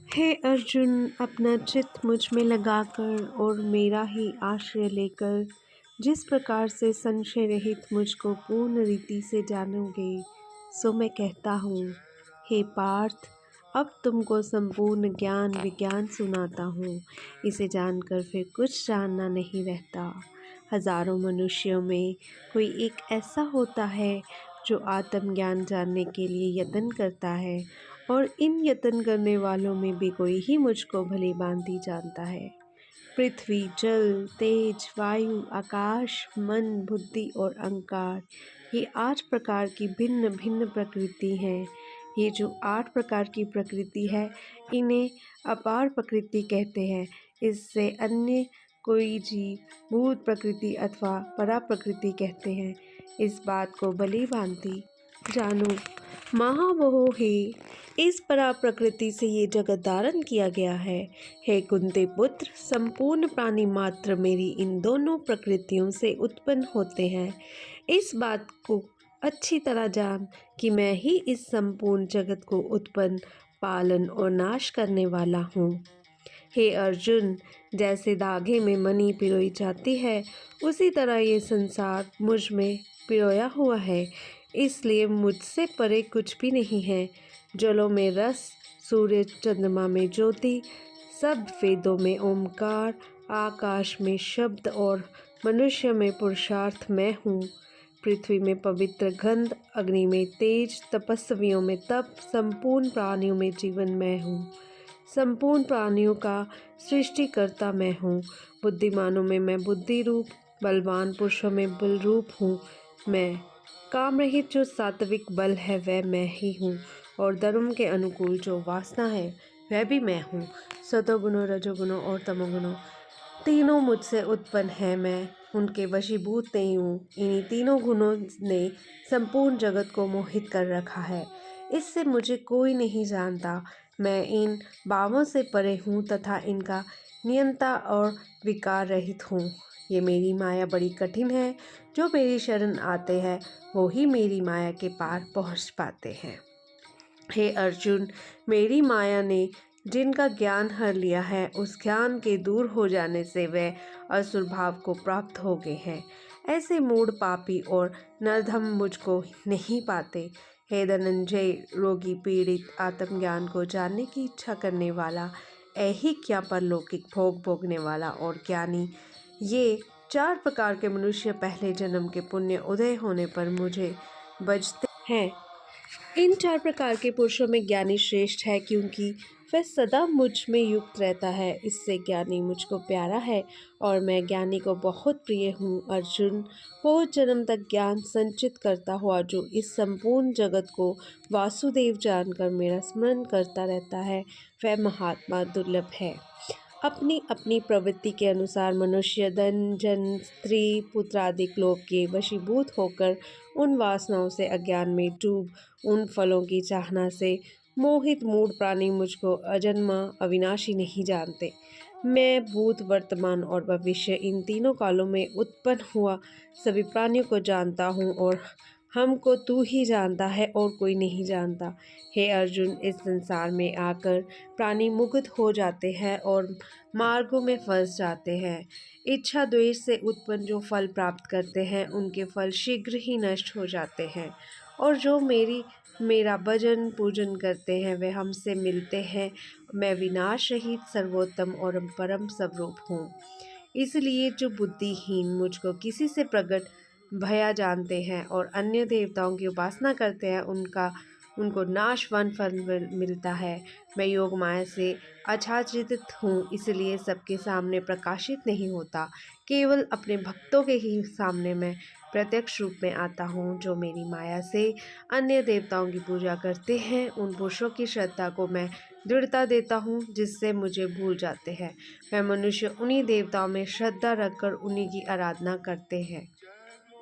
हे अर्जुन, अपना चित्त मुझ में लगाकर और मेरा ही आश्रय लेकर जिस प्रकार से संशय रहित मुझको पूर्ण रीति से जानोगे, सो मैं कहता हूँ। हे पार्थ, अब तुमको संपूर्ण ज्ञान विज्ञान सुनाता हूँ। इसे जानकर फिर कुछ जानना नहीं रहता। हजारों मनुष्यों में कोई एक ऐसा होता है जो आत्मज्ञान जानने के लिए यत्न करता है, और इन यत्न करने वालों में भी कोई ही मुझको भली भांति जानता है। पृथ्वी, जल, तेज, वायु, आकाश, मन, बुद्धि और अहंकार, ये 8 प्रकार की भिन्न भिन्न प्रकृति हैं। ये जो 8 प्रकार की प्रकृति है, इन्हें अपार प्रकृति कहते हैं। इससे अन्य कोई जीव भूत प्रकृति अथवा परा प्रकृति कहते हैं। इस बात को भली भांति जानो। महाबाहो हे, इस परा प्रकृति से ये जगत धारण किया गया है। हे कुंती पुत्र, संपूर्ण प्राणी मात्र मेरी इन दोनों प्रकृतियों से उत्पन्न होते हैं। इस बात को अच्छी तरह जान कि मैं ही इस संपूर्ण जगत को उत्पन्न, पालन और नाश करने वाला हूँ। हे अर्जुन, जैसे धागे में मणि पिरोई जाती है, उसी तरह ये संसार मुझ में पिरोया हुआ है। इसलिए मुझसे परे कुछ भी नहीं है। जलों में रस, सूर्य चंद्रमा में ज्योति, सब वेदों में ओमकार, आकाश में शब्द और मनुष्य में पुरुषार्थ मैं हूँ। पृथ्वी में पवित्र गंध, अग्नि में तेज, तपस्वियों में तप, संपूर्ण प्राणियों में जीवन मैं हूँ। संपूर्ण प्राणियों का सृष्टिकर्ता मैं हूँ। बुद्धिमानों में मैं बुद्धि रूप, बलवान पुरुषों में बल रूप हूँ मैं। काम रहित जो सात्विक बल है वह मैं ही हूँ, और धर्म के अनुकूल जो वासना है वह भी मैं हूँ। सतोगुणों, रजोगुणों और तमोगुणों तीनों मुझसे उत्पन्न है। मैं उनके वशीभूत नहीं हूँ। इन्हीं तीनों गुणों ने संपूर्ण जगत को मोहित कर रखा है। इससे मुझे कोई नहीं जानता। मैं इन भावों से परे हूँ तथा इनका नियंता और विकार रहित हूँ। ये मेरी माया बड़ी कठिन है। जो मेरी शरण आते हैं वो ही मेरी माया के पार पहुँच पाते हैं। हे अर्जुन, मेरी माया ने जिनका ज्ञान हर लिया है, उस ज्ञान के दूर हो जाने से वे असुर भाव को प्राप्त हो गए हैं। ऐसे मूढ़, पापी और नरधम मुझको नहीं पाते। हे धनंजय, रोगी, पीड़ित, आत्मज्ञान को जानने की इच्छा करने वाला, ऐहिक या परलौकिक भोग भोगने वाला और ज्ञानी, ये 4 प्रकार के मनुष्य पहले जन्म के पुण्य उदय होने पर मुझे भजते हैं। इन 4 प्रकार के पुरुषों में ज्ञानी श्रेष्ठ है, क्योंकि वह सदा मुझ में युक्त रहता है। इससे ज्ञानी मुझको प्यारा है और मैं ज्ञानी को बहुत प्रिय हूँ। अर्जुन, बहुत जन्म तक ज्ञान संचित करता हुआ जो इस संपूर्ण जगत को वासुदेव जानकर मेरा स्मरण करता रहता है, वह महात्मा दुर्लभ है। अपनी अपनी प्रवृत्ति के अनुसार मनुष्य धन, जन, स्त्री, पुत्र आदि लोभ के वशीभूत होकर उन वासनाओं से अज्ञान में डूब उन फलों की चाहना से मोहित मूढ़ प्राणी मुझको अजन्मा अविनाशी नहीं जानते। मैं भूत, वर्तमान और भविष्य इन तीनों कालों में उत्पन्न हुआ सभी प्राणियों को जानता हूँ, और हमको तू ही जानता है और कोई नहीं जानता। हे अर्जुन, इस संसार में आकर प्राणी मुग्ध हो जाते हैं और मार्गों में फंस जाते हैं। इच्छा द्वेष से उत्पन्न जो फल प्राप्त करते हैं, उनके फल शीघ्र ही नष्ट हो जाते हैं, और जो मेरा भजन पूजन करते हैं वे हमसे मिलते हैं। मैं विनाश रहित, सर्वोत्तम और परम स्वरूप हूँ। इसलिए जो बुद्धिहीन मुझको किसी से प्रकट भया जानते हैं और अन्य देवताओं की उपासना करते हैं, उनको नाशवान फल मिलता है। मैं योग माया से आच्छादित हूँ, इसलिए सबके सामने प्रकाशित नहीं होता। केवल अपने भक्तों के ही सामने मैं प्रत्यक्ष रूप में आता हूँ। जो मेरी माया से अन्य देवताओं की पूजा करते हैं, उन पुरुषों की श्रद्धा को मैं दृढ़ता देता हूँ, जिससे मुझे भूल जाते हैं। वह मनुष्य उन्हीं देवताओं में श्रद्धा रखकर उन्हीं की आराधना करते हैं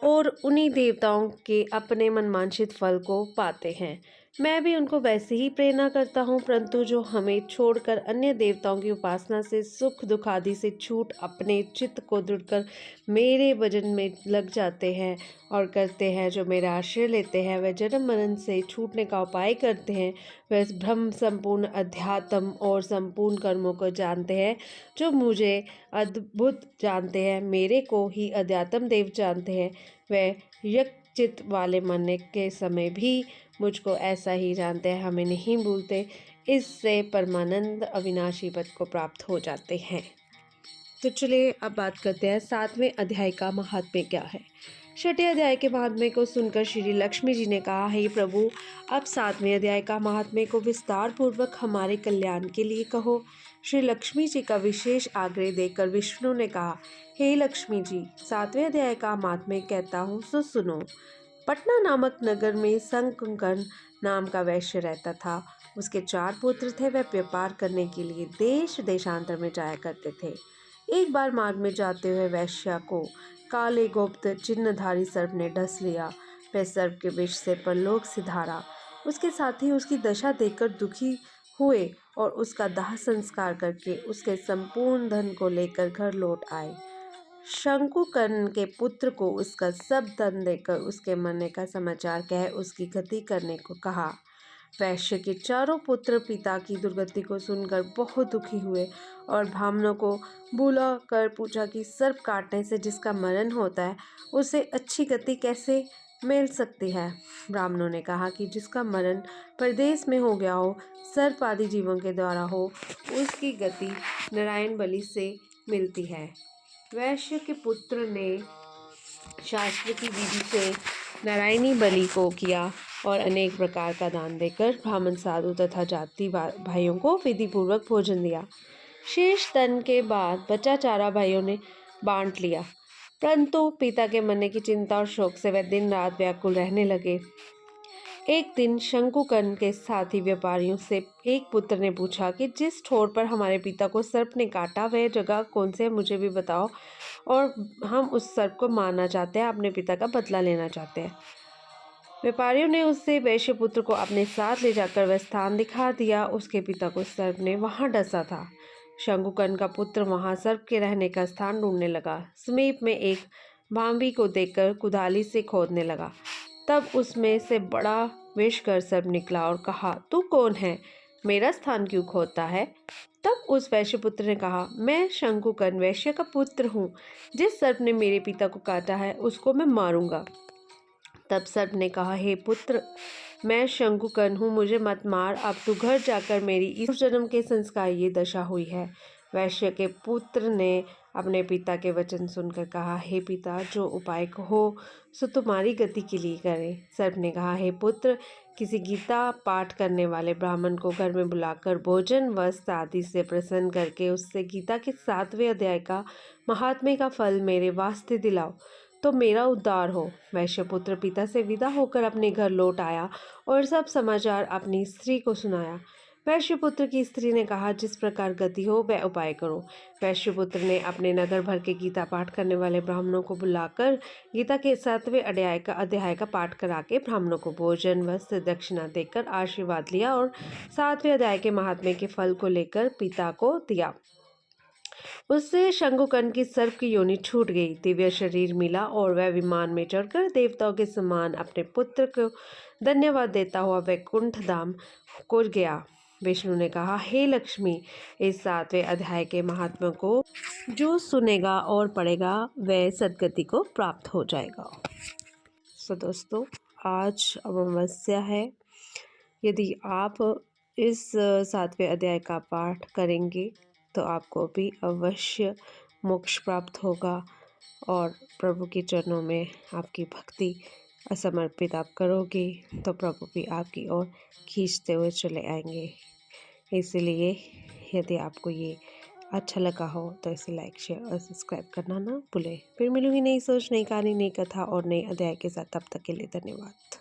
और उन्हीं देवताओं के अपने मनमांसित फल को पाते हैं। मैं भी उनको वैसे ही प्रेरणा करता हूँ, परंतु जो हमें छोड़कर अन्य देवताओं की उपासना से सुख दुख आदि से छूट अपने चित्त को दृढ़ कर मेरे भजन में लग जाते हैं और करते हैं, जो मेरा आश्रय लेते हैं, वह जन्म मरण से छूटने का उपाय करते हैं, वह ब्रह्म संपूर्ण अध्यात्म और संपूर्ण कर्मों को जानते हैं, जो मुझे अद्भुत जानते हैं, मेरे को ही अध्यात्म देव जानते हैं, वह यक चित्त वाले मरने के समय भी मुझको ऐसा ही जानते हैं, हमें नहीं भूलते। इससे परमानंद अविनाशी पद को प्राप्त हो जाते हैं। तो चलिए अब बात करते हैं 7वें अध्याय का महात्म्य क्या है। 6ठे अध्याय के महात्म्य को सुनकर श्री लक्ष्मी जी ने कहा, हे प्रभु, अब 7वें अध्याय का महात्म्य को विस्तार पूर्वक हमारे कल्याण के लिए कहो। श्री लक्ष्मी जी का विशेष आग्रह देकर विष्णु ने कहा, हे लक्ष्मी जी, 7वें अध्याय का महात्म्य कहता हूँ, सो सुनो। पटना नामक नगर में शंकुकर्ण नाम का वैश्य रहता था। उसके 4 पुत्र थे। वह व्यापार करने के लिए देश देशांतर में जाया करते थे। एक बार मार्ग में जाते हुए वैश्य को काले गुप्त चिन्हधारी सर्प ने डस लिया। वह सर्प के विष से परलोक सिधारा। उसके साथी उसकी दशा देखकर दुखी हुए और उसका दाह संस्कार करके उसके संपूर्ण धन को लेकर घर लौट आए। शंकुकर्ण के पुत्र को उसका सब धन देकर उसके मरने का समाचार कह उसकी गति करने को कहा। वैश्य के 4 पुत्र पिता की दुर्गति को सुनकर बहुत दुखी हुए और ब्राह्मणों को बुला कर पूछा कि सर्प काटने से जिसका मरण होता है उसे अच्छी गति कैसे मिल सकती है। ब्राह्मणों ने कहा कि जिसका मरण परदेश में हो गया हो, सर्प आदि जीवों के द्वारा हो, उसकी गति नारायण बलि से मिलती है। वैश्य के पुत्र ने शास्त्र की विधि से नारायणी बलि को किया और अनेक प्रकार का दान देकर ब्राह्मण साधु तथा जाति भाइयों को विधि पूर्वक भोजन दिया। शेष धन के बाद बचा चारा भाइयों ने बांट लिया, परंतु पिता के मरने की चिंता और शोक से वे दिन रात व्याकुल रहने लगे। एक दिन शंकुकर्ण के साथी व्यापारियों से एक पुत्र ने पूछा कि जिस ठोर पर हमारे पिता को सर्प ने काटा वह जगह कौन से है, मुझे भी बताओ, और हम उस सर्प को मारना चाहते हैं, अपने पिता का बदला लेना चाहते हैं। व्यापारियों ने उससे वैश्य पुत्र को अपने साथ ले जाकर वह स्थान दिखा दिया। उसके पिता को सर्प ने वहां डसा था। शंकुकर्ण का पुत्र वहां सर्प के रहने का स्थान ढूंढने लगा। समीप में एक भांबी को देखकर कुदाली से खोदने लगा। तब उसमें से बड़ा विषकर सर्प निकला और कहा, तू कौन है, मेरा स्थान क्यों खोदता है। तब उस वैश्य पुत्र ने कहा, मैं शंकुकर्ण वैश्य का पुत्र हूँ। जिस सर्प ने मेरे पिता को काटा है उसको मैं मारूंगा। तब सर्प ने कहा, हे पुत्र, मैं शंकुकर्ण हूँ, मुझे मत मार। अब तू घर जाकर मेरी इस जन्म के संस्कार ये दशा हुई है। वैश्य के पुत्र ने अपने पिता के वचन सुनकर कहा, हे पिता, जो उपाय हो सो तुम्हारी गति के लिए करें। सर्प ने कहा, हे पुत्र, किसी गीता पाठ करने वाले ब्राह्मण को घर में बुलाकर भोजन वस्त्र आदि से प्रसन्न करके उससे गीता के 7वें अध्याय का महात्म्य का फल मेरे वास्ते दिलाओ तो मेरा उद्धार हो। वैश्य पुत्र पिता से विदा होकर अपने घर लौट आया और सब समाचार अपनी स्त्री को सुनाया। वैश्यपुत्र की स्त्री ने कहा, जिस प्रकार गति हो वह उपाय करो। वैश्यपुत्र ने अपने नगर भर के गीता पाठ करने वाले ब्राह्मणों को बुलाकर गीता के 7वें अध्याय का पाठ करा के ब्राह्मणों को भोजन वस्त्र दक्षिणा देकर आशीर्वाद लिया और 7वें अध्याय के महात्म्य के फल को लेकर पिता को दिया। उससे शंकुकर्ण की सर्प की योनि छूट गई, दिव्य शरीर मिला और वह विमान में चढ़कर देवताओं के समान अपने पुत्र को धन्यवाद देता हुआ वैकुंठ धाम को गया। विष्णु ने कहा, हे लक्ष्मी, इस 7वें अध्याय के महात्मा को जो सुनेगा और पढ़ेगा वह सदगति को प्राप्त हो जाएगा। सो दोस्तों, आज अमावस्या है। यदि आप इस 7वें अध्याय का पाठ करेंगे तो आपको भी अवश्य मोक्ष प्राप्त होगा और प्रभु के चरणों में आपकी भक्ति असमर्पित आप करोगे तो प्रभु भी आपकी ओर खींचते हुए चले आएंगे। इसलिए यदि आपको ये अच्छा लगा हो तो इसे लाइक शेयर और सब्सक्राइब करना ना भूलें। फिर मिलूंगी नई सोच, नई कहानी, नई कथा और नए अध्याय के साथ। तब तक के लिए धन्यवाद।